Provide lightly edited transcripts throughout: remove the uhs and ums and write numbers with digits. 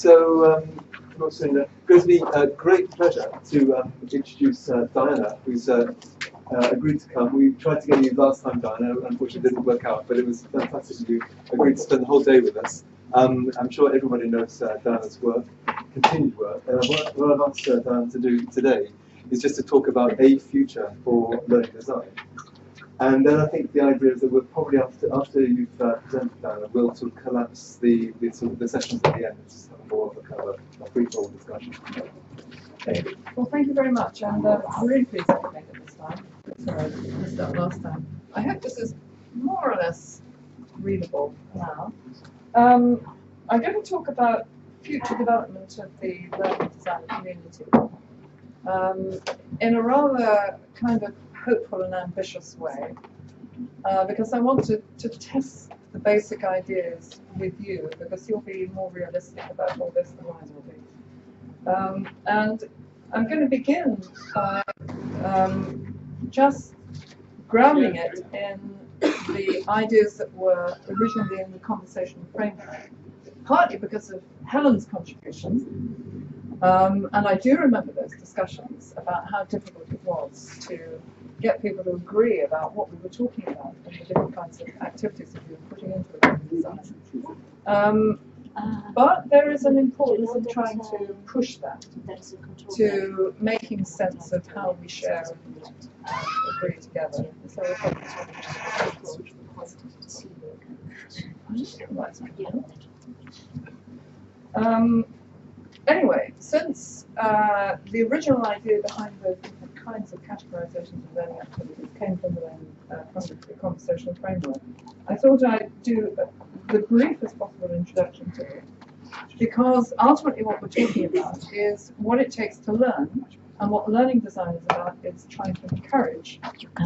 So, it gives me a great pleasure to introduce Diana, who's agreed to come. We tried to get you last time, Diana. Unfortunately, it didn't work out, but it was fantastic that you agreed to spend the whole day with us. I'm sure everybody knows Diana's work, continued work. And what I've asked Diana to do today is just to talk about a future for learning design. And then I think the idea is that we'll probably, after you've presented, Diana, we'll sort of collapse the sessions at the end. It's more of a kind of a free-for-all discussion. Okay. Well, thank you very much, and I'm really pleased I could make it this time. Sorry, I missed that last time. I hope this is more or less readable now. I'm going to talk about future development of the learning design community in a rather kind of hopeful and ambitious way, because I want to test the basic ideas with you, because you'll be more realistic about all this than I will be. And I'm going to begin by just grounding it in the ideas that were originally in the conversational framework, partly because of Helen's contributions. And I do remember those discussions about how difficult it was to get people to agree about what we were talking about and the different kinds of activities that we were putting into learning design. But there is an importance in trying to push that to making sense of how we share and agree together. So we'll probably anyway, since the original idea behind the different kinds of categorizations of learning activities came from the conversational framework, I thought I'd do the briefest possible introduction to it, because ultimately what we're talking about is what it takes to learn, and what learning design is about is trying to encourage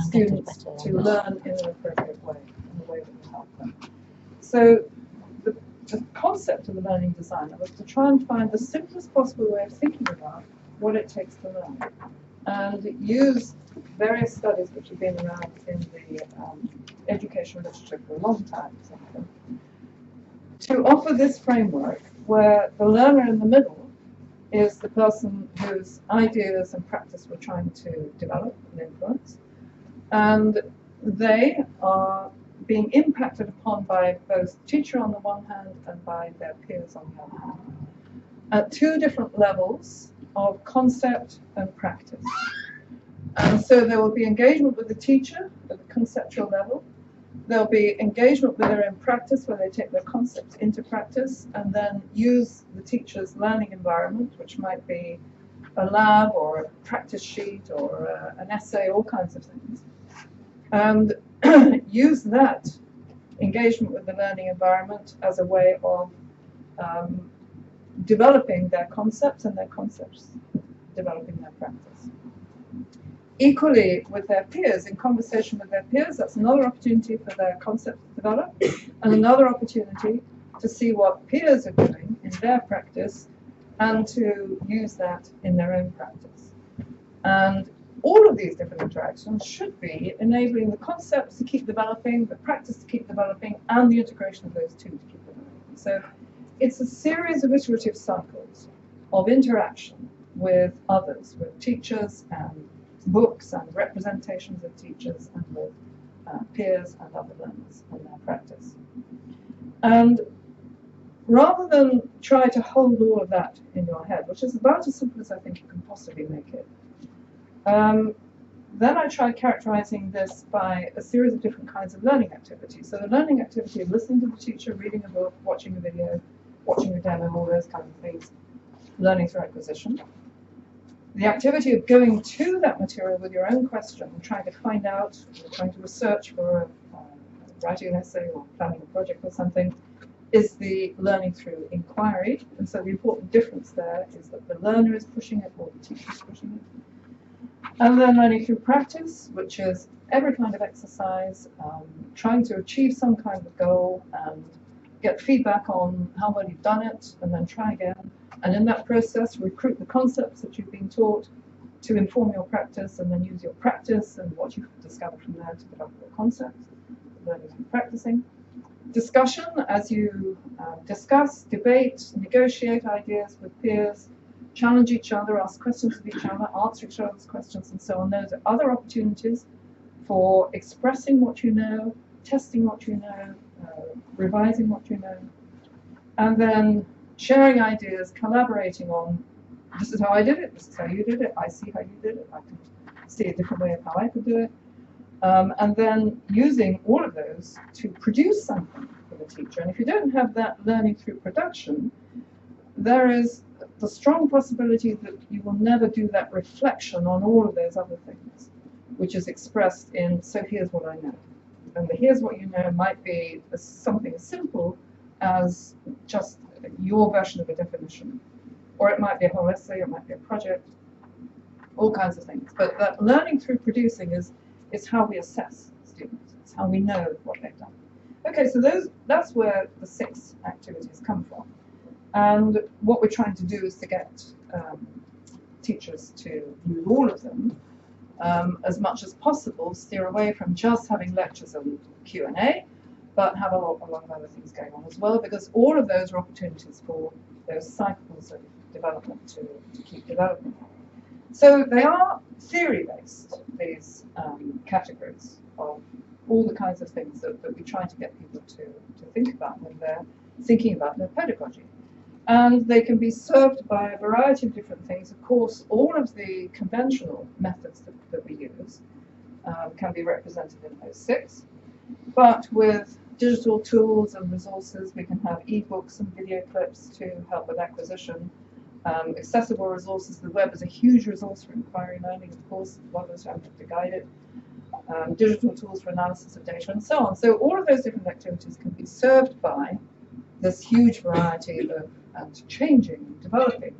students to learn in an appropriate way, in a way that will help them. So the concept of the learning designer was to try and find the simplest possible way of thinking about what it takes to learn, and use various studies which have been around in the education literature for a long time, to offer this framework where the learner in the middle is the person whose ideas and practice we're trying to develop and influence, and they are being impacted upon by both the teacher on the one hand and by their peers on the other hand, at two different levels of concept and practice. And so there will be engagement with the teacher at the conceptual level. There'll be engagement with their own practice, where they take their concepts into practice and then use the teacher's learning environment, which might be a lab or a practice sheet or an essay, all kinds of things, and use that engagement with the learning environment as a way of developing their concepts, and their concepts developing their practice. Equally with their peers, in conversation with their peers, that's another opportunity for their concepts to develop, and another opportunity to see what peers are doing in their practice and to use that in their own practice. And all of these different interactions should be enabling the concepts to keep developing, the practice to keep developing, and the integration of those two to keep developing. So it's a series of iterative cycles of interaction with others, with teachers and books and representations of teachers, and with peers and other learners in their practice. And rather than try to hold all of that in your head, which is about as simple as I think you can possibly make it, then I tried characterizing this by a series of different kinds of learning activities. So the learning activity of listening to the teacher, reading a book, watching a video, watching a demo, all those kinds of things, learning through acquisition. The activity of going to that material with your own question and trying to find out, or trying to research for writing an essay or planning a project or something, is the learning through inquiry. And so the important difference there is that the learner is pushing it or the teacher is pushing it. And then learning through practice, which is every kind of exercise, trying to achieve some kind of goal and get feedback on how well you've done it, and then try again. And in that process, recruit the concepts that you've been taught to inform your practice, and then use your practice and what you've discovered from there to develop your concepts, learning through practicing. Discussion, as you discuss, debate, negotiate ideas with peers, challenge each other, ask questions of each other, answer each other's questions, and so on. Those are other opportunities for expressing what you know, testing what you know, revising what you know, and then sharing ideas, collaborating on, this is how I did it, this is how you did it, I see how you did it, I can see a different way of how I could do it. And then using all of those to produce something for the teacher. And if you don't have that learning through production, there is the strong possibility that you will never do that reflection on all of those other things, which is expressed in, so here's what I know. And the here's what you know might be something as simple as just your version of a definition. Or it might be a whole essay, it might be a project, all kinds of things. But that learning through producing is how we assess students. It's how we know what they've done. Okay, so that's where the 6 activities come from. And what we're trying to do is to get teachers to use all of them as much as possible, steer away from just having lectures and Q&A, but have a lot of other things going on as well, because all of those are opportunities for those cycles of development to keep developing. So they are theory-based, these categories of all the kinds of things that we try to get people to think about when they're thinking about their pedagogy. And they can be served by a variety of different things. Of course, all of the conventional methods that we use can be represented in those 6. But with digital tools and resources, we can have e-books and video clips to help with acquisition. Accessible resources, the web is a huge resource for inquiry learning, of course, one of us have to guide it. Digital tools for analysis of data, and so on. So all of those different activities can be served by this huge variety of and changing, developing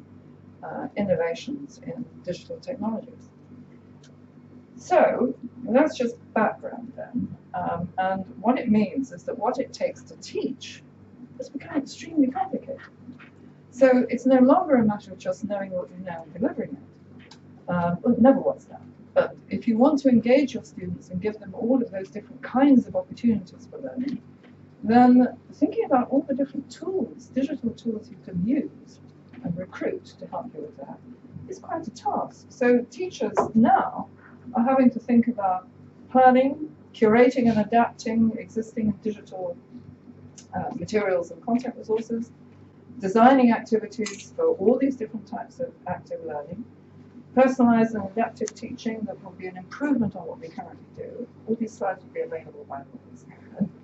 innovations in digital technologies. So that's just background then. And what it means is that what it takes to teach has become extremely complicated. So it's no longer a matter of just knowing what you know and delivering it. Well, it never was that. But if you want to engage your students and give them all of those different kinds of opportunities for learning, then thinking about all the different tools, digital tools you can use and recruit to help you with that is quite a task. So teachers now are having to think about planning, curating and adapting existing digital materials and content resources, designing activities for all these different types of active learning, personalized and adaptive teaching that will be an improvement on what we currently do. All these slides will be available by August.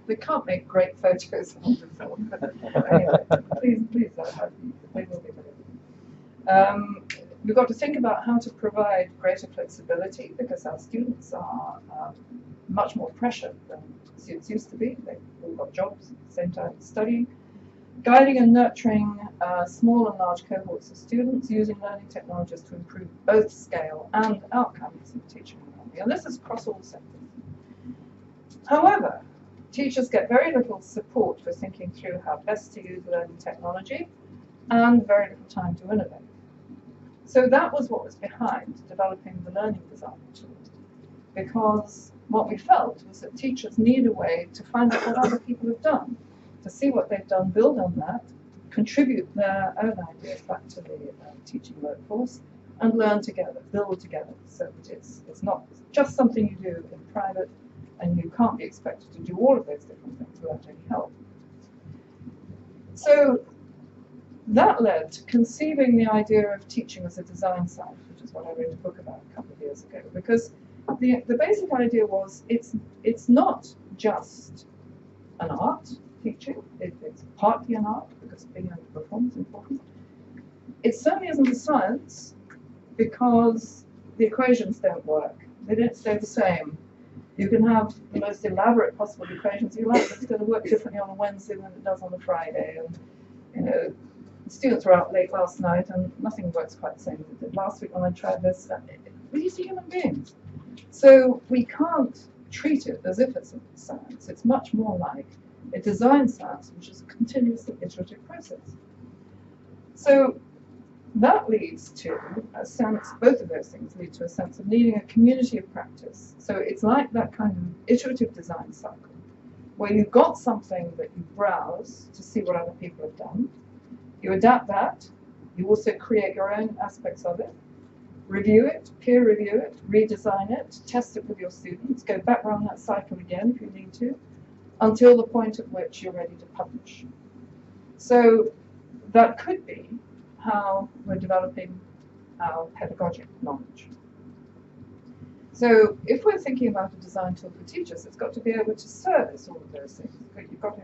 We can't make great photos on the film, but anyway, please, they will be available. We've got to think about how to provide greater flexibility because our students are much more pressured than students used to be. They've all got jobs at the same time as studying. Guiding and nurturing small and large cohorts of students using learning technologies to improve both scale and outcomes in teaching and learning. And this is across all sectors. However, teachers get very little support for thinking through how best to use learning technology and very little time to innovate. So that was what was behind developing the learning design tool, because what we felt was that teachers need a way to find out what other people have done, to see what they've done, build on that, contribute their own ideas back to the teaching workforce, and learn together, build together, so that it's not just something you do in private, and you can't be expected to do all of those different things without any help. So that led to conceiving the idea of teaching as a design science, which is what I wrote a book about a couple of years ago, because the basic idea was it's not just an art, teaching, it's partly an art, because being able to perform is important. It certainly isn't a science, because the equations don't work. They don't stay the same. You can have the most elaborate possible equations you like, but it's going to work differently on a Wednesday than it does on a Friday. And you know, students were out late last night, and nothing works quite the same as it did last week when I tried this. These are human beings. So we can't treat it as if it's a science. It's much more like a design science, which is a continuously iterative process. So that leads to a sense, both of those things lead to a sense of needing a community of practice. So it's like that kind of iterative design cycle, where you've got something that you browse to see what other people have done. You adapt that. You also create your own aspects of it, review it, peer review it, redesign it, test it with your students, go back around that cycle again if you need to, until the point at which you're ready to publish. So that could be how we're developing our pedagogic knowledge. So if we're thinking about a design tool for teachers, it's got to be able to service all of those things. You've got to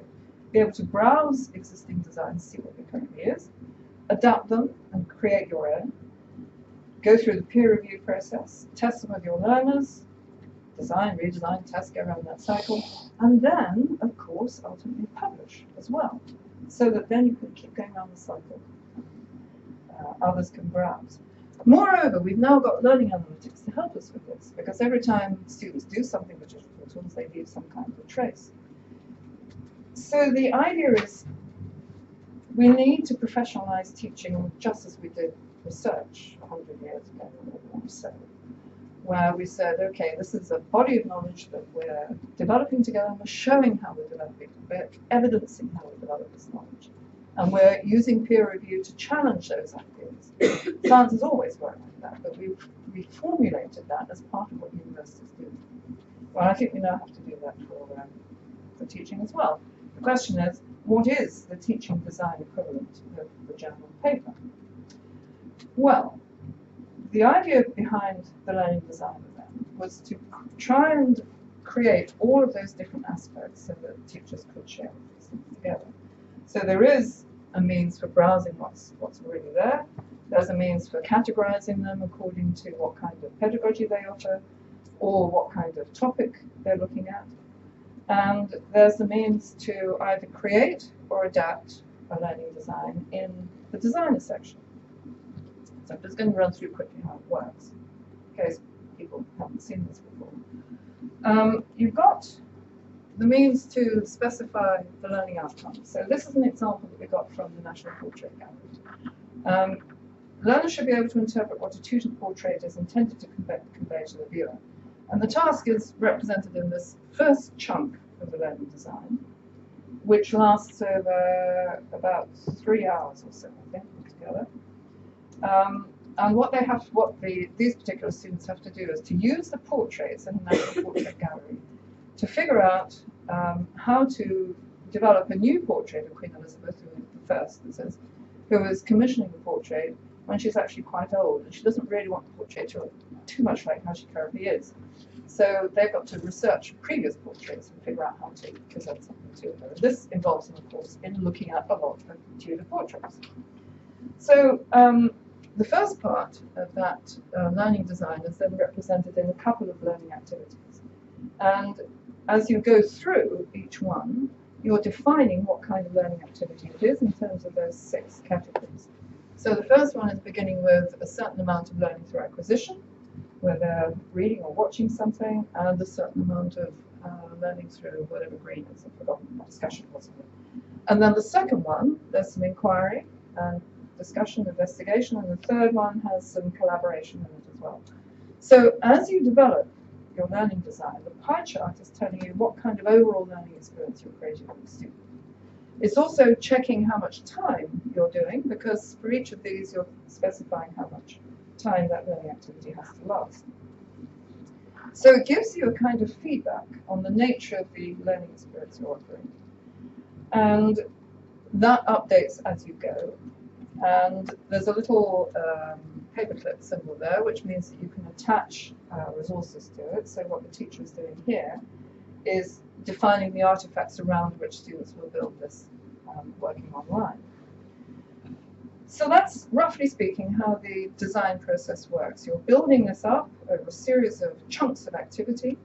be able to browse existing designs, see what there currently is, adapt them and create your own, go through the peer review process, test them with your learners, design, redesign, test, go around that cycle, and then, of course, ultimately publish as well, so that then you can keep going around the cycle. Others can browse. Moreover, we've now got learning analytics to help us with this, because every time students do something with digital tools, they leave some kind of a trace. So the idea is we need to professionalize teaching just as we did research 100 years ago or so, where we said, okay, this is a body of knowledge that we're developing together, and we're showing how we're developing it, we're evidencing how we develop this knowledge. And we're using peer review to challenge those ideas. Science has always worked like that, but we've reformulated that as part of what universities do. Well, I think we now have to do that for teaching as well. The question is, what is the teaching design equivalent of the journal paper? Well, the idea behind the learning design then was to try and create all of those different aspects so that teachers could share these things together. So there is a means for browsing what's already there. There's a means for categorizing them according to what kind of pedagogy they offer or what kind of topic they're looking at. And there's the means to either create or adapt a learning design in the designer section. So I'm just going to run through quickly how it works, in case people haven't seen this before. You've got the means to specify the learning outcomes. So this is an example that we got from the National Portrait Gallery. Learners should be able to interpret what a tutor portrait is intended to convey to the viewer. And the task is represented in this first chunk of the learning design, which lasts over about 3 hours or so, I think, altogether. And what these particular students have to do is to use the portraits in the National Portrait Gallery to figure out how to develop a new portrait of Queen Elizabeth I, who was commissioning the portrait when she's actually quite old, and she doesn't really want the portrait to look too much like how she currently is. So they've got to research previous portraits and figure out how to present something to her. And this involves them, of course, in looking at a lot of Tudor portraits. So the first part of that learning design is then represented in a couple of learning activities. And as you go through each one, you're defining what kind of learning activity it is in terms of those 6 categories. So the first one is beginning with a certain amount of learning through acquisition, where they're reading or watching something, and a certain amount of learning through whatever green is, I've forgotten what discussion was. And then the second one, there's some inquiry and discussion, investigation, and the third one has some collaboration in it as well. So as you develop your learning design, the pie chart is telling you what kind of overall learning experience you're creating for the student. It's also checking how much time you're doing, because for each of these you're specifying how much time that learning activity has to last. So it gives you a kind of feedback on the nature of the learning experience you're offering. And that updates as you go. And there's a little paperclip symbol there, which means that you can attach resources to it. So what the teacher is doing here is defining the artifacts around which students will build this working online. So that's, roughly speaking, how the design process works. You're building this up over a series of chunks of activity.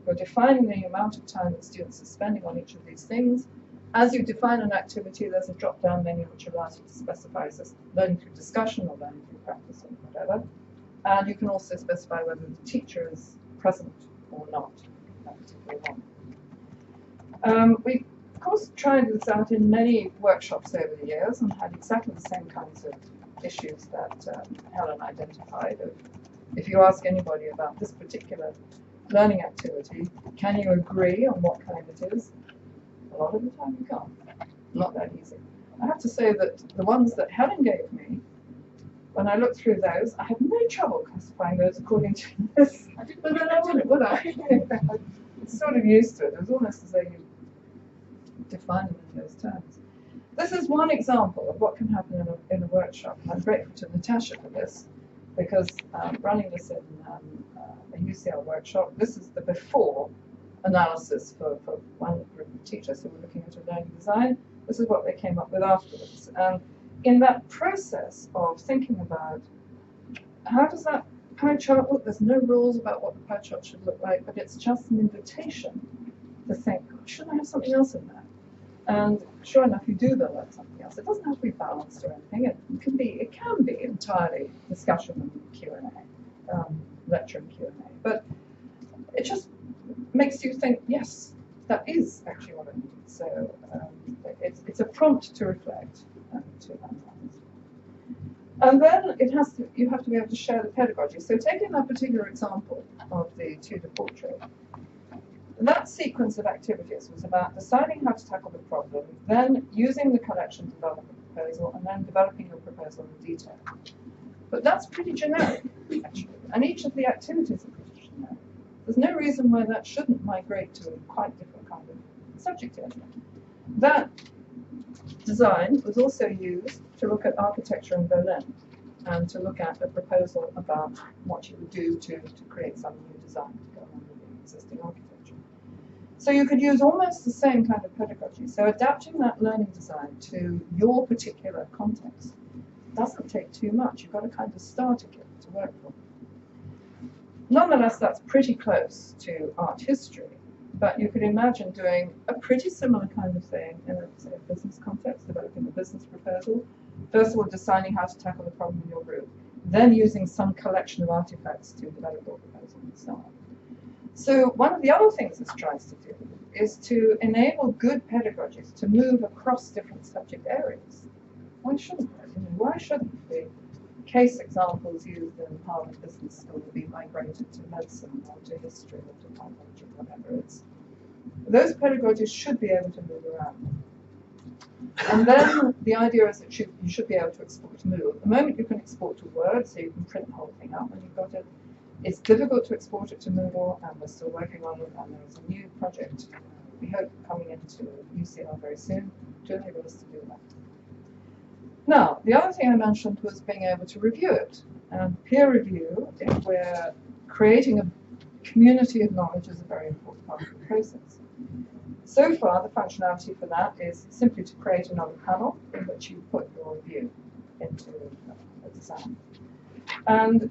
You're defining the amount of time that students are spending on each of these things. As you define an activity, there's a drop-down menu which allows you to specify as learning through discussion or learning through practice or whatever. And you can also specify whether the teacher is present or not in that particular one. We, of course, tried this out in many workshops over the years and had exactly the same kinds of issues that Helen identified. If you ask anybody about this particular learning activity, can you agree on what kind it is? A lot of the time you can't. Not that easy. I have to say that the ones that Helen gave me, when I looked through those, I had no trouble classifying those according to this. But then I wouldn't, would I? I'm sort of used to it. It was almost as though you define them in those terms. This is one example of what can happen in a workshop. And I'm grateful to Natasha for this, because running this in a UCL workshop, this is the before analysis for one group of teachers who were looking at a learning design. This is what they came up with afterwards. And in that process of thinking about how does that pie chart look, there's no rules about what the pie chart should look like, but it's just an invitation to think, shouldn't I have something else in there? And sure enough, you do develop something else. It doesn't have to be balanced or anything. It can be entirely discussion and Q&A, lecture and Q&A. But it just makes you think, yes, that is actually what I need. So it's a prompt to reflect and to analyze. And then you have to be able to share the pedagogy. So taking that particular example of the Tudor portrait, that sequence of activities was about deciding how to tackle the problem, then using the collection to develop a proposal, and then developing your proposal in detail. But that's pretty generic, actually, and each of the activities are pretty generic. There's no reason why that shouldn't migrate to a quite different kind of subject area. That design was also used to look at architecture in Berlin and to look at a proposal about what you would do to create some new design to go along with the existing architecture. So you could use almost the same kind of pedagogy. So adapting that learning design to your particular context doesn't take too much. You've got a kind of starter kit to work from. Nonetheless, that's pretty close to art history. But you could imagine doing a pretty similar kind of thing in a business context, developing a business proposal. First of all, deciding how to tackle the problem in your group, then using some collection of artifacts to develop your proposal and so on. So one of the other things this tries to do is to enable good pedagogies to move across different subject areas. Why shouldn't it? Why shouldn't the case examples used in Harvard Business School be migrated to medicine or to history or to biology, whatever it is? Those pedagogies should be able to move around. And then the idea is that you should be able to export to Moodle. At the moment you can export to Word, so you can print the whole thing out when you've got it. It's difficult to export it to Moodle, and we're still working on it, and there's a new project we hope coming into UCL very soon to enable us to do that. Now, the other thing I mentioned was being able to review it. And peer review, if we're creating a community of knowledge, is a very important part of the process. So far, the functionality for that is simply to create another panel in which you put your review into a design. And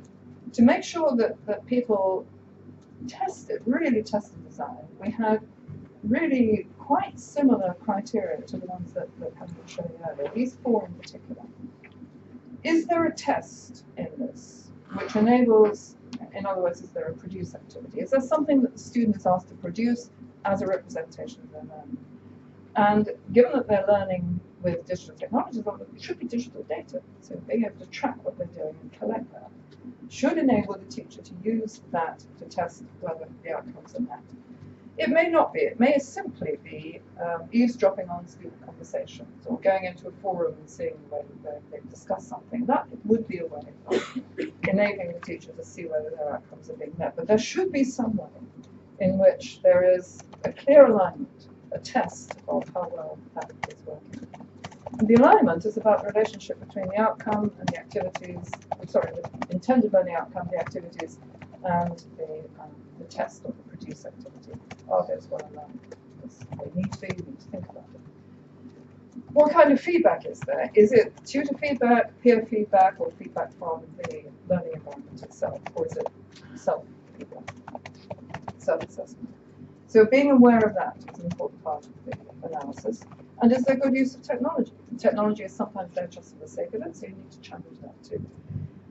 to make sure that people really test the design, we had really quite similar criteria to the ones that have been shown earlier, these four in particular. Is there a test in this which enables, in other words, is there a produce activity? Is there something that the student is asked to produce as a representation of their learning? And given that they're learning with digital technologies, it should be digital data. So being able to track what they're doing and collect that should enable the teacher to use that to test whether the outcomes are met. It may not be. It may simply be eavesdropping on student conversations or going into a forum and seeing whether they discuss something. That would be a way of enabling the teacher to see whether their outcomes are being met. But there should be some way in which there is a clear alignment, a test of how well that is working. And the alignment is about the relationship between the outcome and the activities, the intended learning outcome, the activities, and the test or the produce activity. Are those well aligned? They need to be, you need to think about it. What kind of feedback is there? Is it tutor feedback, peer feedback, or feedback from the learning environment itself? Or is it self-feedback, self-assessment? So being aware of that is an important part of the analysis. And is there good use of technology? Technology is sometimes there just for the sake of it, so you need to challenge that too.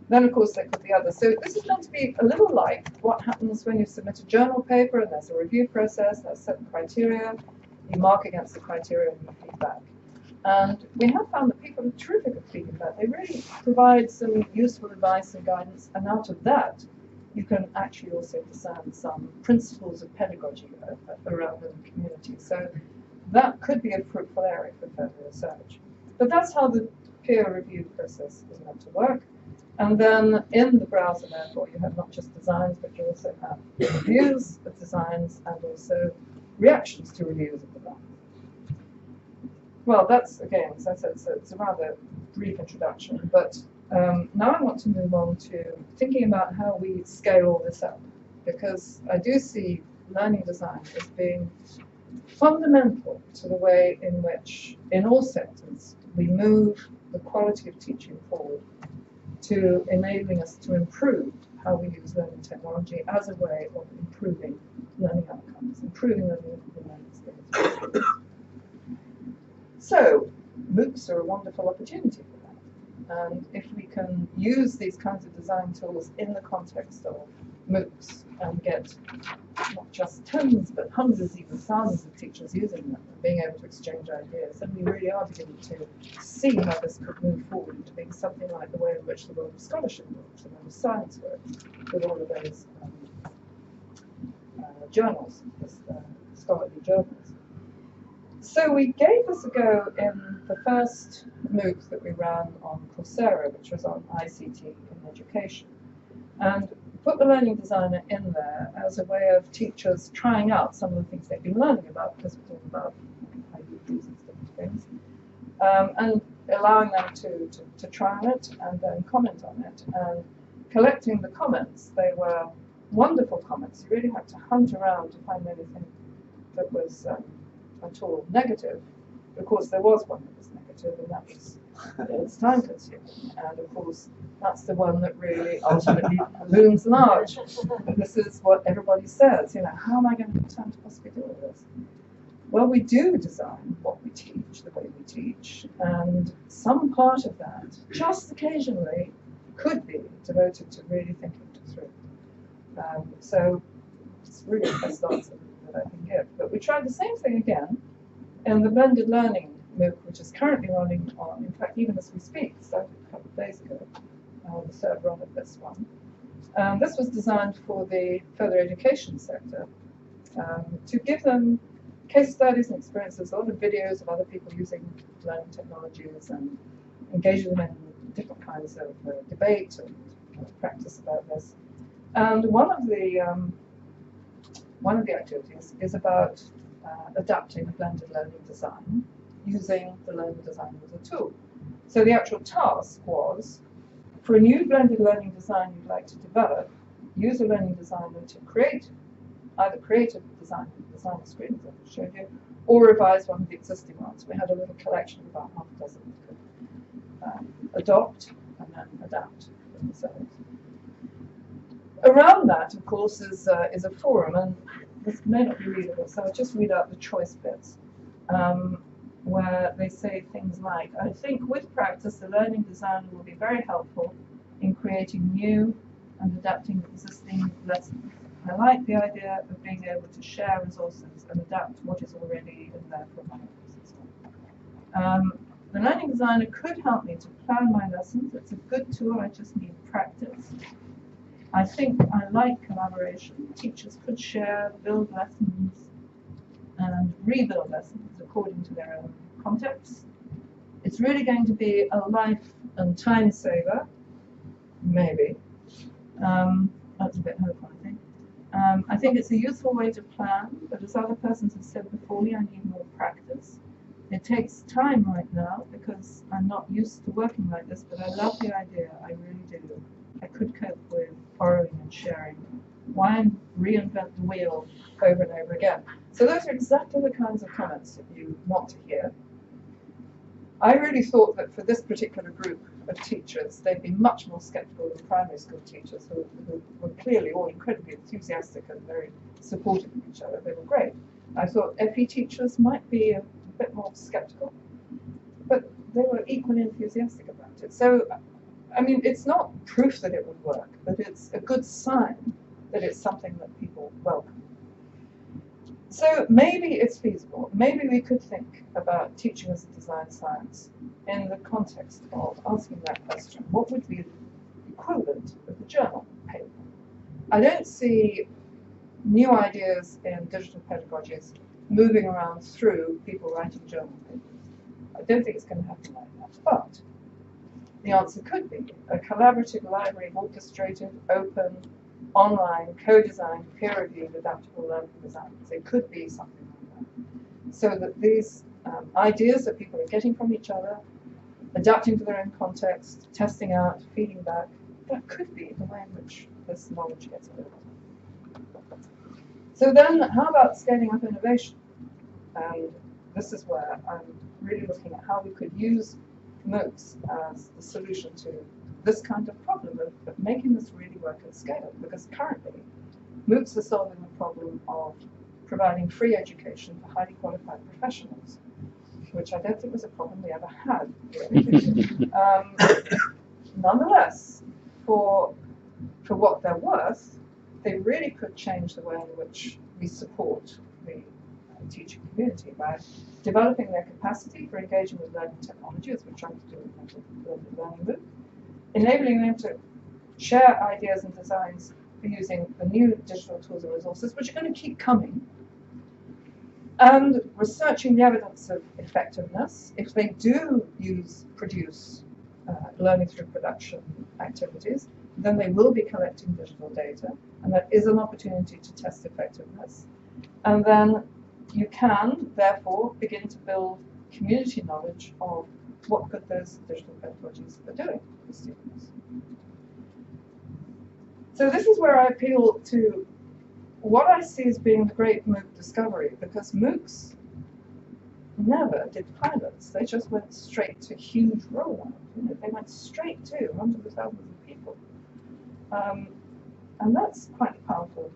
Then, of course, there could be others. So this is meant to be a little like what happens when you submit a journal paper and there's a review process, there's certain criteria, you mark against the criteria and you feedback. And we have found that people are terrific at feedback. They really provide some useful advice and guidance, and out of that, you can actually also discern some principles of pedagogy around the community. So that could be a fruitful area for further research. But that's how the peer review process is meant to work. And then in the browser, therefore, you have not just designs, but you also have reviews of designs and also reactions to reviews of designs. Well, that's, again, as I said, so it's a rather brief introduction, but now I want to move on to thinking about how we scale all this up, because I do see learning design as being fundamental to the way in which, in all sectors, we move the quality of teaching forward to enabling us to improve how we use learning technology as a way of improving learning outcomes, improving learning experiences. So, MOOCs are a wonderful opportunity for that. And if we can use these kinds of design tools in the context of MOOCs and get not just tens, but hundreds, even thousands of teachers using them and being able to exchange ideas, then we really are beginning to see how this could move forward into being something like the way in which the world of scholarship works, the world of science works, with all of those journals, scholarly journals. So we gave this a go in the first MOOC that we ran on Coursera, which was on ICT in education, and put the learning designer in there as a way of teachers trying out some of the things they've been learning about, because it's all about how you use these different things, and allowing them to try on it and then comment on it, and collecting the comments. They were wonderful comments. You really had to hunt around to find anything that was at all negative. Of course, there was one that was negative, and that was it's time consuming. And of course, that's the one that really ultimately looms large. This is what everybody says, you know, how am I going to have time to possibly do all this? Well, we do design what we teach, the way we teach, and some part of that, just occasionally, could be devoted to really thinking it through. So it's really the best answer that I can give. But we tried the same thing again in the blended learning MOOC, which is currently running on, in fact, even as we speak, started a couple of days ago, the third run of this one. This was designed for the further education sector to give them case studies and experiences, a lot of videos of other people using learning technologies and engaging them in different kinds of debate and practice about this. And one of the activities is about adapting a blended learning design using the learning designer as a tool. So the actual task was, for a new blended learning design you'd like to develop, use a learning designer to either create a design screen, as I showed you, or revise one of the existing ones. We had a little collection of about half a dozen we could adopt and then adapt themselves. Around that, of course, is a forum, and this may not be readable, so I'll just read out the choice bits, where they say things like, I think with practice, the learning designer will be very helpful in creating new and adapting existing lessons. I like the idea of being able to share resources and adapt what is already in there for my system. The learning designer could help me to plan my lessons. It's a good tool, I just need practice. I think I like collaboration. Teachers could share, build lessons, and rebuild lessons according to their own context. It's really going to be a life and time saver, maybe. That's a bit hopeful, I think. I think it's a useful way to plan, but as other persons have said before me, I need more practice. It takes time right now because I'm not used to working like this, but I love the idea, I really do. I could cope with borrowing and sharing. Why reinvent the wheel over and over again? So those are exactly the kinds of comments that you want to hear. I really thought that for this particular group of teachers, they'd be much more skeptical than primary school teachers who were clearly all incredibly enthusiastic and very supportive of each other. They were great. I thought FE teachers might be a bit more skeptical, but they were equally enthusiastic about it. So, I mean, it's not proof that it would work, but it's a good sign that it's something that people welcome. So maybe it's feasible. Maybe we could think about teaching as a design science in the context of asking that question. What would be the equivalent of the journal paper? I don't see new ideas in digital pedagogies moving around through people writing journal papers. I don't think it's going to happen like that, but the answer could be a collaborative library of orchestrated, open, online, co-designed, peer-reviewed, adaptable learning designs. It could be something like that. So that these ideas that people are getting from each other, adapting to their own context, testing out, feeding back, that could be the way in which this knowledge gets built. So then, how about scaling up innovation? And this is where I'm really looking at how we could use MOOCs as the solution to this kind of problem of making this really work at scale. Because currently, MOOCs are solving the problem of providing free education for highly qualified professionals, which I don't think was a problem we ever had. Nonetheless, for what they're worth, they really could change the way in which we support the teaching community by developing their capacity for engaging with learning technology, as we're trying to do with the Learning MOOC, enabling them to share ideas and designs for using the new digital tools and resources, which are going to keep coming, and researching the evidence of effectiveness. If they do produce learning through production activities, then they will be collecting digital data, and that is an opportunity to test effectiveness. And then you can, therefore, begin to build community knowledge of what good those digital pedagogies are doing for students. So this is where I appeal to what I see as being the great MOOC discovery, because MOOCs never did pilots. They just went straight to huge rollout. They went straight to hundreds of thousands of people. And that's quite a powerful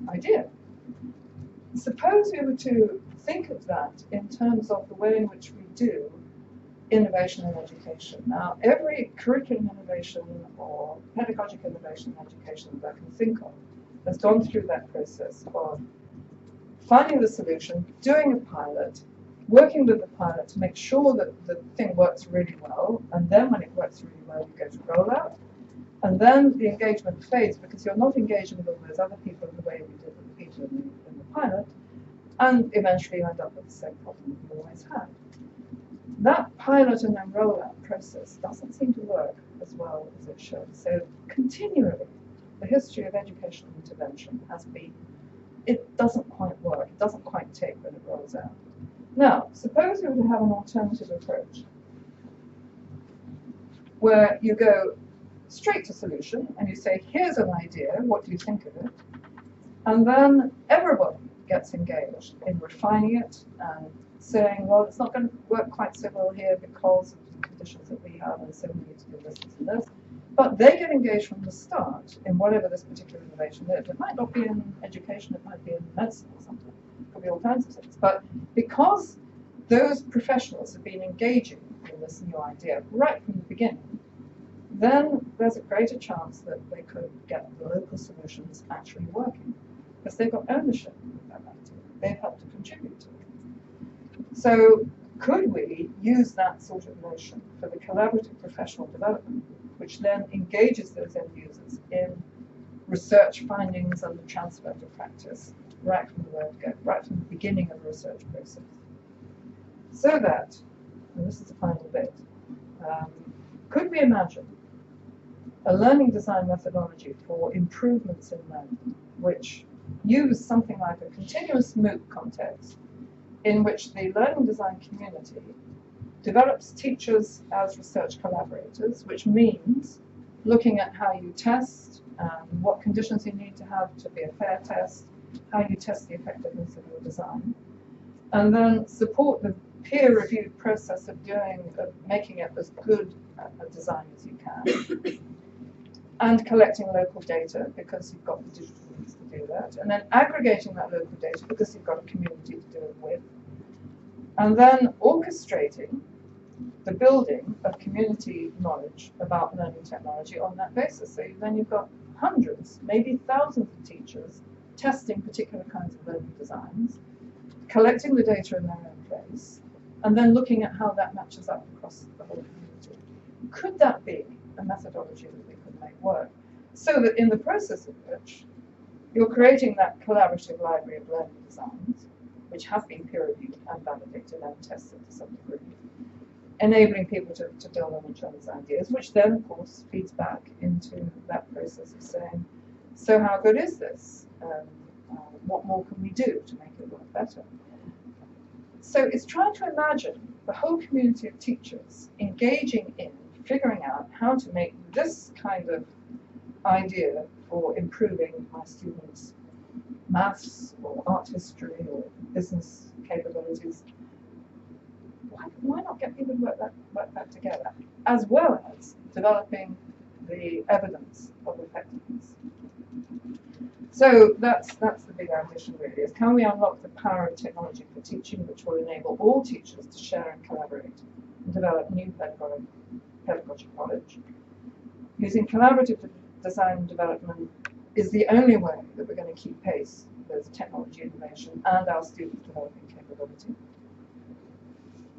idea. Suppose we were to think of that in terms of the way in which we do innovation in education. Now, every curriculum innovation or pedagogic innovation in education that I can think of has gone through that process of finding the solution, doing a pilot, working with the pilot to make sure that the thing works really well, and then when it works really well, you go to rollout. And then the engagement fades because you're not engaging with all those other people in the way we did with the people in the pilot, and eventually you end up with the same problem you always had. That pilot and then rollout process doesn't seem to work as well as it should. So continually, the history of educational intervention has been, it doesn't quite work, it doesn't quite take when it rolls out. Now, suppose we were to have an alternative approach where you go straight to solution and you say, here's an idea, what do you think of it? And then everybody gets engaged in refining it and saying, well, it's not going to work quite so well here because of the conditions that we have, and so we need to do this and this. But they get engaged from the start in whatever this particular innovation is. It might not be in education, it might be in medicine or something. It could be all kinds of things. But because those professionals have been engaging in this new idea right from the beginning, then there's a greater chance that they could get the local solutions actually working, because they've got ownership of that idea. They've helped to contribute to it. So could we use that sort of notion for the collaborative professional development, which then engages those end users in research findings and the transfer to practice right from the word go, right from the beginning of the research process? So that, and this is the final bit, could we imagine a learning design methodology for improvements in learning, which use something like a continuous MOOC context in which the learning design community develops teachers as research collaborators, which means looking at how you test, what conditions you need to have to be a fair test, how you test the effectiveness of your design, and then support the peer-reviewed process of making it as good a design as you can, and collecting local data because you've got the digital means to do that, and then aggregating that local data because you've got a community to do it with, and then orchestrating the building of community knowledge about learning technology on that basis. So then you've got hundreds, maybe thousands of teachers testing particular kinds of learning designs, collecting the data in their own place, and then looking at how that matches up across the whole community. Could that be a methodology that we could make work? So that in the process of which you're creating that collaborative library of learning designs, which has been peer-reviewed and validated and tested to some degree, enabling people to build on each other's ideas, which then, of course, feeds back into that process of saying, so how good is this? What more can we do to make it work better? So it's trying to imagine the whole community of teachers engaging in figuring out how to make this kind of idea for improving my students' maths or art history or business capabilities. Why not get people to work that together, as well as developing the evidence of effectiveness? So that's the big ambition really, is can we unlock the power of technology for teaching, which will enable all teachers to share and collaborate and develop new pedagogic knowledge. Using collaborative design and development is the only way that we're going to keep pace with technology innovation and our students' developing capability.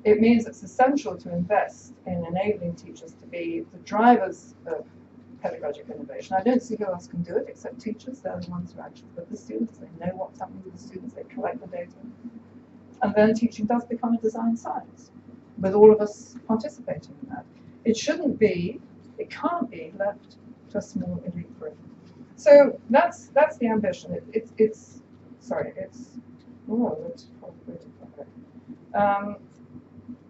It means it's essential to invest in enabling teachers to be the drivers of pedagogic innovation. I don't see who else can do it except teachers. They're the ones who actually with the students. They know what's happening with the students. They collect the data. And then teaching does become a design science, with all of us participating in that. It can't be left to a small elite group. So that's the ambition.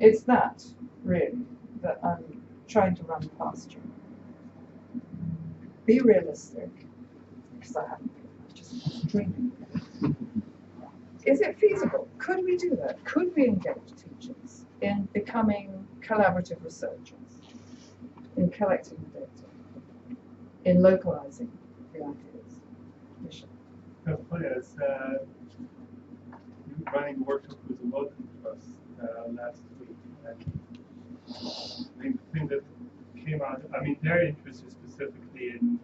It's that really that I'm trying to run past you. Be realistic, because I haven't been. I'm just dreaming. Is it feasible? Could we do that? Could we engage teachers in becoming collaborative researchers, in collecting the data, in localizing the ideas? Michelle? That's funny. As running a workshop with the local trust last week, and the thing that came out, I mean, they're interested specifically in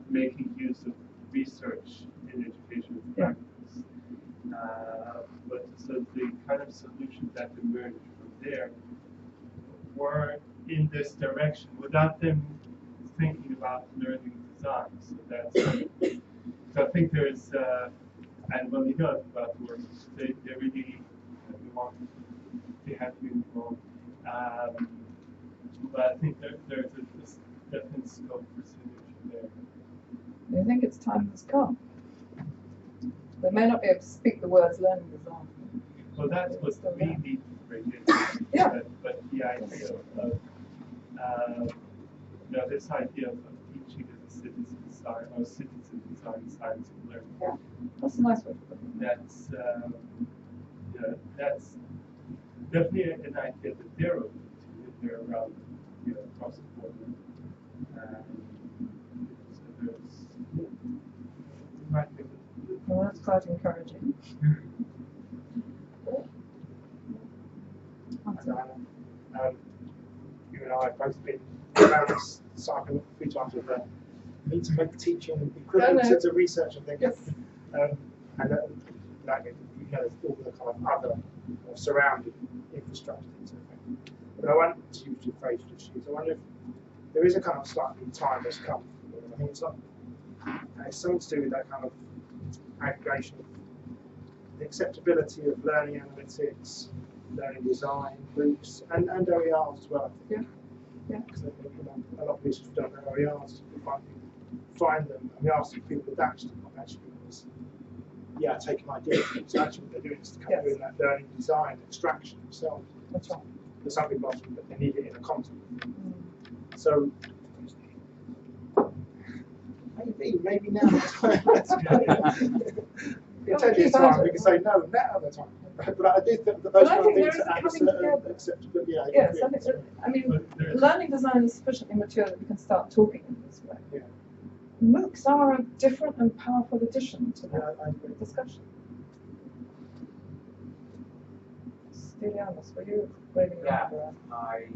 making use of research in educational practice. But so the kind of solutions that emerged from there were in this direction without them thinking about learning design. So that's so I think there's and when we know about the work, they really want they have to be involved. But I think there's a definite scope for synergy there. I think it's time has come. They may not be able to speak the words learning design. Well, that's what we need to bring in. Yeah. But the idea of this idea of teaching as a citizen science or citizen design science of learning. Yeah, that's a nice way to put it. That's definitely an idea that they're open to if they're around, across the board. So there's, might be. Well, that's quite encouraging. You and I have both been around this cycle a few times with the need to make teaching equivalent to research, I think. Yes. And like, there's all the kind of other surrounding infrastructure things, I think. But I want to use your phrase to choose. I wonder if there is a kind of slightly time has come. I think it's not. It's something to do with that kind of aggregation of the acceptability of learning analytics, learning design groups, and OERs as well, I think. Yeah. Because a lot of research done on OERs, find them, and we ask if people adapt to them, actually, because, take an idea from it. So actually what they're doing is kind of doing that learning design extraction themselves. That's right. For some people, often, but they need it in a context. So, maybe now the time. In 10 years' time, we can say no, now the time. But I do think that those kind of things add a certain acceptability. Yes, I mean, learning design is sufficiently mature that we can start talking in this way. Yeah. MOOCs are a different and powerful addition to that discussion. Stylianos, were you waving your hand around? I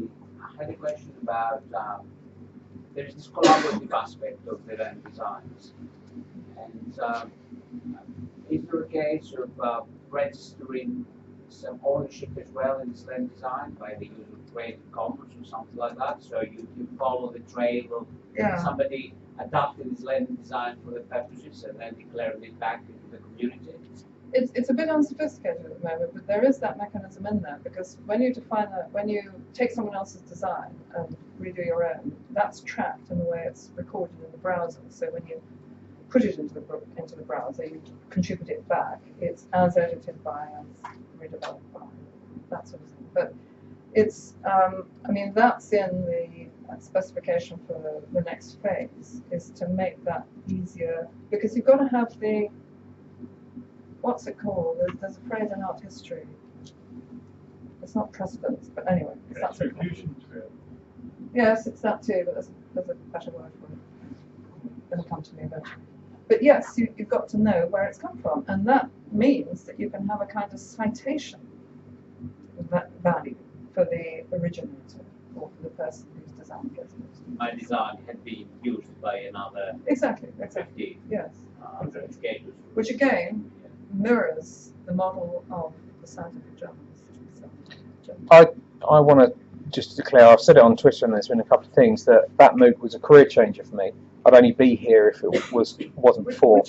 had a question about there is this collaborative aspect of the learning designs, and is there a case of registering some ownership as well in this learning design by the use of Creative Commons or something like that, so you follow the trail of somebody adapting this learning design for the purposes and then declaring it back into the community? it's a bit unsophisticated at the moment, but there is that mechanism in there, because when you define that, when you take someone else's design and redo your own, that's trapped in the way it's recorded in the browser. So when you put it into the browser, you contribute it back. It's as edited by, as redeveloped by, that sort of thing. But it's, I mean, that's in the specification for the next phase, is to make that easier, because you've got to have the, what's it called? There's a phrase in art history. It's not precedence, but anyway. Attribution trail. Yes, it's that too, but there's a better word for it. It'll come to me eventually. But yes, you've got to know where it's come from, and that means that you can have a kind of citation value for the originator or for the person whose design gets used. My design had been used by another Exactly. 50 Yes. investigators. Which again mirrors the model of the scientific journals. I want to just declare, I've said it on Twitter, and there's been a couple of things, that MOOC was a career changer for me. I'd only be here if it wasn't before.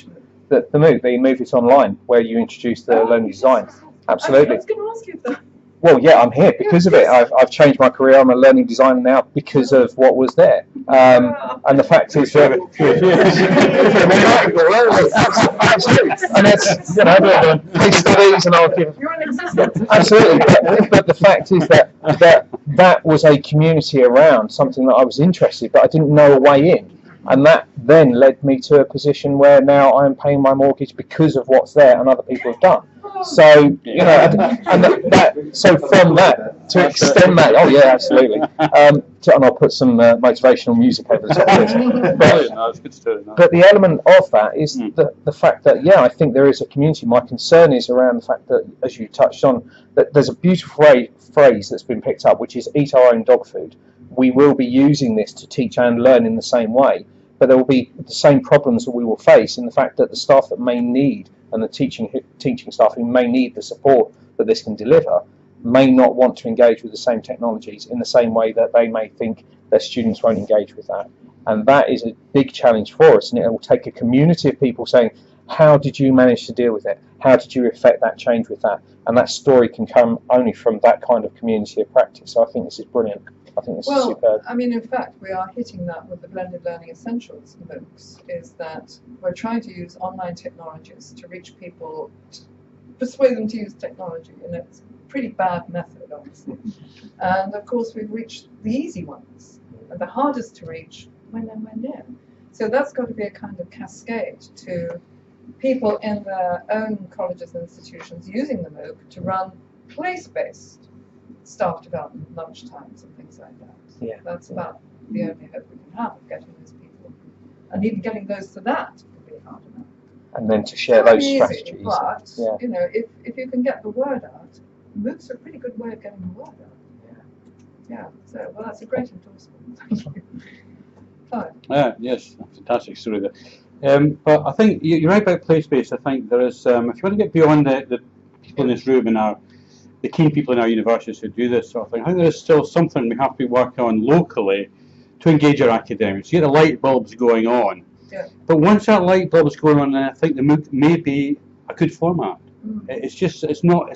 The MOOC, the Move It Online, where you introduce the learning design. Absolutely. I was going to ask you if that. Well, yeah, I'm here because of it. I've changed my career. I'm a learning designer now because of what was there. And the fact is that absolutely, and that's, you know, case studies, and I'll give. You're in existence. Absolutely, but the fact is that was a community around something that I was interested, but I didn't know a way in, and that then led me to a position where now I am paying my mortgage because of what's there and other people have done. So, you know, and so from that, to extend that, oh yeah, absolutely. And I'll put some motivational music over the top of this. But the element of that is the fact that, yeah, I think there is a community. My concern is around the fact that, as you touched on, that there's a beautiful phrase that's been picked up, which is eat our own dog food. We will be using this to teach and learn in the same way, but there will be the same problems that we will face in the fact that the staff that may need, and the teaching staff who may need the support that this can deliver, may not want to engage with the same technologies in the same way that they may think their students won't engage with that. And that is a big challenge for us, and it will take a community of people saying, how did you manage to deal with it? How did you effect that change with that? And that story can come only from that kind of community of practice. So I think this is brilliant. I think this is superb. I mean, in fact, we are hitting that with the Blended Learning Essentials MOOCs, is that we're trying to use online technologies to reach people, persuade them to use technology, and it's a pretty bad method, obviously. And of course, we've reached the easy ones, and the hardest to reach when and when near. So that's got to be a kind of cascade to people in their own colleges and institutions using the MOOC to run place-based staff development, lunch times and things like that. Yeah. That's about the only hope we can have of getting those people. And even getting those to that would be hard enough. And then to share those strategies. But, yeah. you know, if you can get the word out, MOOCs are a pretty good way of getting the word out. Yeah. So, well, that's a great endorsement. Thank you. Fine. Yes, fantastic story there. But I think you're right about place-based. I think there is, if you want to get beyond the people in this room and the keen people in our universities who do this sort of thing, I think there is still something we have to work on locally to engage our academics, get the light bulbs going on. Yeah. But once that light bulb is going on, then I think the MOOC may be a good format. It's not.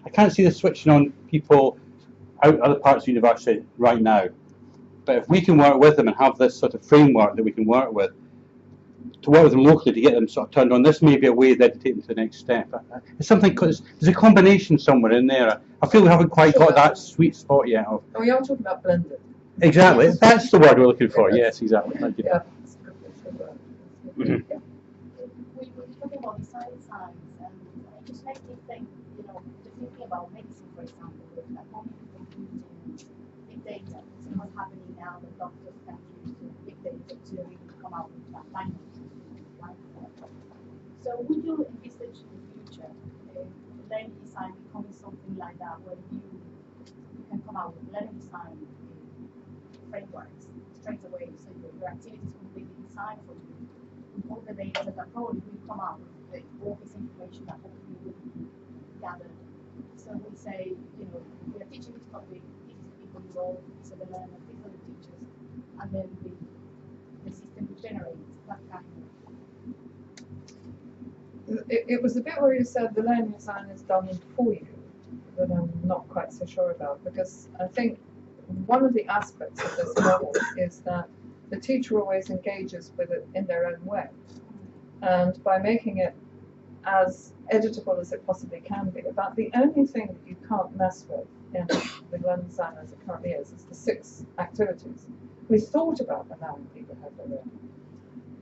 I can't see the switching on people out other parts of the university right now. But if we can work with them and have this sort of framework that we can work with, to work with them locally to get them sort of turned on, this may be a way of taking them to the next step. It's something, there's a combination somewhere in there. I feel we haven't quite got that sweet spot yet. Oh, we are talking about blended. Exactly, that's the word we're looking for. Yes, exactly. Thank you. Yeah. We were talking about design science, and it just makes me think, you know, just thinking about medicine, for example, with how many people using big data. So what's happening now that doctors can use big data to really come out with that language. Right? So would you envisage in the future learning design becoming something like that, where you can come out with learning design frameworks straight away, so your activity is completely designed for you? All the data that probably will come out with all this information that hopefully will be gathered. So we say, you know, we are teaching this topic, these are the people involved, these are the learners, these are the teachers, and then the system will generate that kind of it was the bit where you said the learning design is done for you that I'm not quite so sure about, because I think one of the aspects of this model is that the teacher always engages with it in their own way. And by making it as editable as it possibly can be, about the only thing that you can't mess with in the learning design as it currently is the 6 activities. We thought about allowing people to have their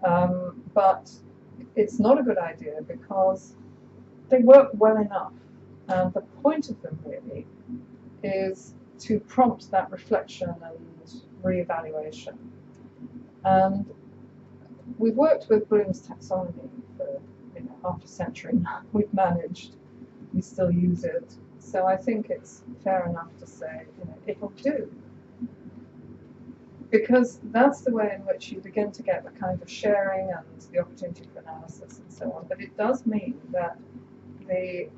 own. But it's not a good idea because they work well enough. And the point of them really is to prompt that reflection and re-evaluation. And we've worked with Bloom's taxonomy for half a century now. We've managed, we still use it. So I think it's fair enough to say, it'll do. Because that's the way in which you begin to get the kind of sharing and the opportunity for analysis and so on. But it does mean that the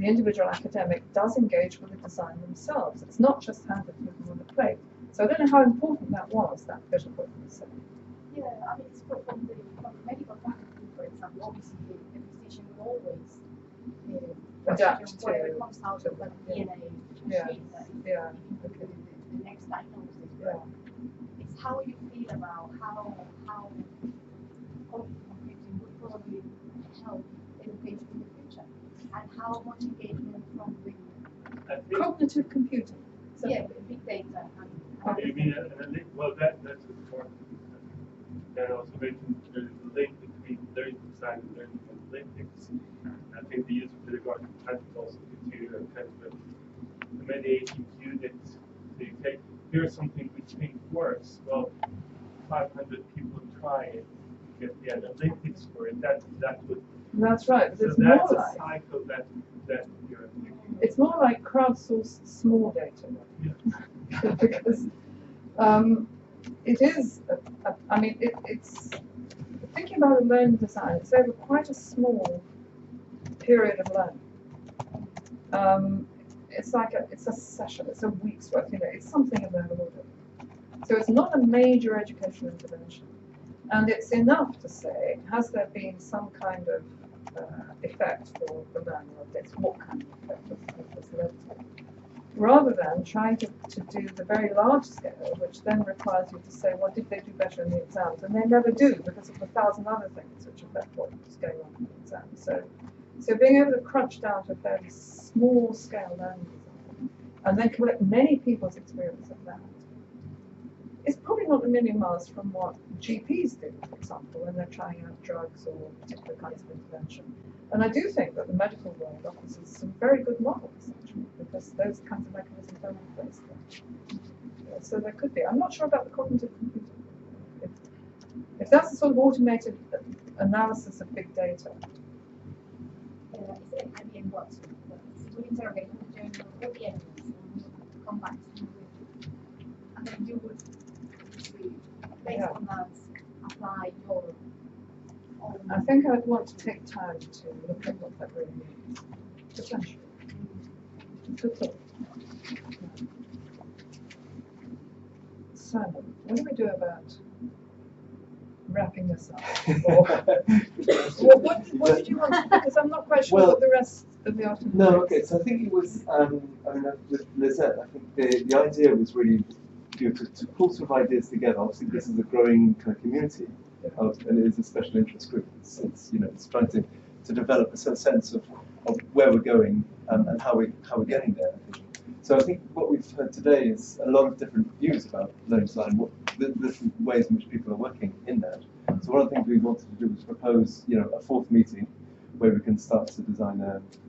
individual academic does engage with the design themselves. It's not just handed to them on the plate. So I don't know how important that was, that bit of what you said. Yeah, I mean, it's from the medical point of view, for example, obviously the physician will always adapt to whatever comes out of the DNA machine, the next diagnosis. Yeah. It's how you feel about how computing would probably help education in the future, and how much engagement from the Cognitive computing. So big data. You mean well, that's important. Then also mentioned there's a link between learning design and learning analytics. I think the use of pedagogic principles to kind of a mediating unit. So you take, here's something we think works. Well, 500 people try it, get the analytics for it. That would. That's right. So it's that's more a like, cycle that you're thinking. it's more like crowdsourced small data. Yeah. Because it is, I mean, it's thinking about a learning design, it's over quite a small period of learning. It's like it's a session, it's a week's worth, it's something of that order. So it's not a major educational intervention. And it's enough to say, has there been some kind of effect for the learner of this? What kind of effect has this led to? Rather than trying to do the very large scale, which then requires you to say, well, did they do better in the exams? And they never do because of 1,000 other things which affect what's going on in the exam. So being able to crunch down to a fairly small scale learning design and then collect many people's experience of that is probably not a million miles from what GPs do, for example, when they're trying out drugs or particular kinds of intervention. And I do think that the medical world offers some very good models, actually, because those kinds of mechanisms are in place there. So there could be. I'm not sure about the cognitive computing. If that's the sort of automated analysis of big data. I mean, what? So we interrogate the journal, all the evidence, and we'll come back to you with, and then you would, based on that, apply your own. I think I'd want to take time to look at what that really means. Potentially. Good thought. Simon, what do we do about wrapping this up? Or what did you want? Because I'm not quite sure what the rest of the afternoon is. No, okay, so I think it was, with Lizette, I think the idea was really to pull sort of ideas together. Obviously, this is a growing kind of community, and it is a special interest group. It's it's trying to develop a sort of sense of where we're going and how we're getting there. So I think what we've heard today is a lot of different views about learning design, the different ways in which people are working in that. So one of the things we wanted to do was propose, a fourth meeting where we can start to design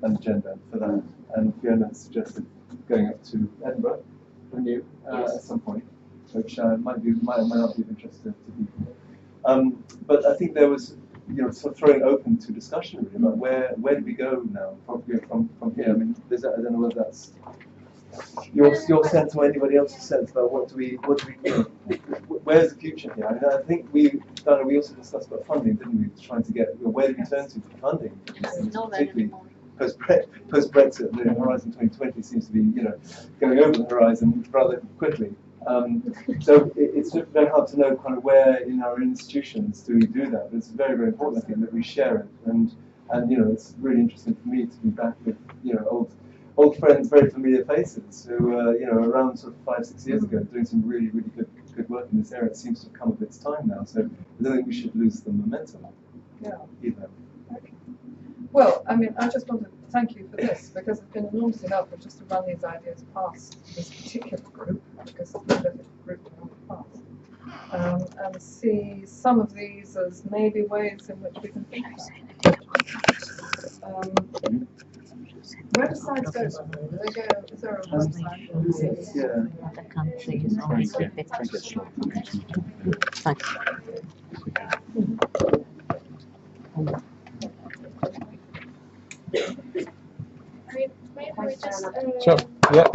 an agenda for that. And Fiona suggested going up to Edinburgh from you at some point, which might not be of interest to people. But I think there was, sort of throwing open to discussion really about where do we go now from here. I mean, I don't know whether that's your sense or anybody else's sense about what do we do? Where's the future here? I mean, I think we also discussed about funding, didn't we? Trying to get where do we turn to for funding? Particularly post-Brexit, the Horizon 2020 seems to be going over the horizon rather quickly. So it's very hard to know kind of where in our institutions do we do that. But it's very, very important, I think, that we share it. And And it's really interesting for me to be back with old friends, very familiar faces who around sort of 5-6 years ago doing some really good work in this area. It seems to have come of its time now, so I don't think we should lose the momentum either. Okay. Well, I mean, I just want to thank you for this, because it's been enormously helpful just to run these ideas past this particular group, because it's a group to run past. And see some of these as maybe ways in which we can think about it. Where do sites go? Do they go? Is there a website? Other countries also a bit slow. Thank Maybe we just Sure. Yeah.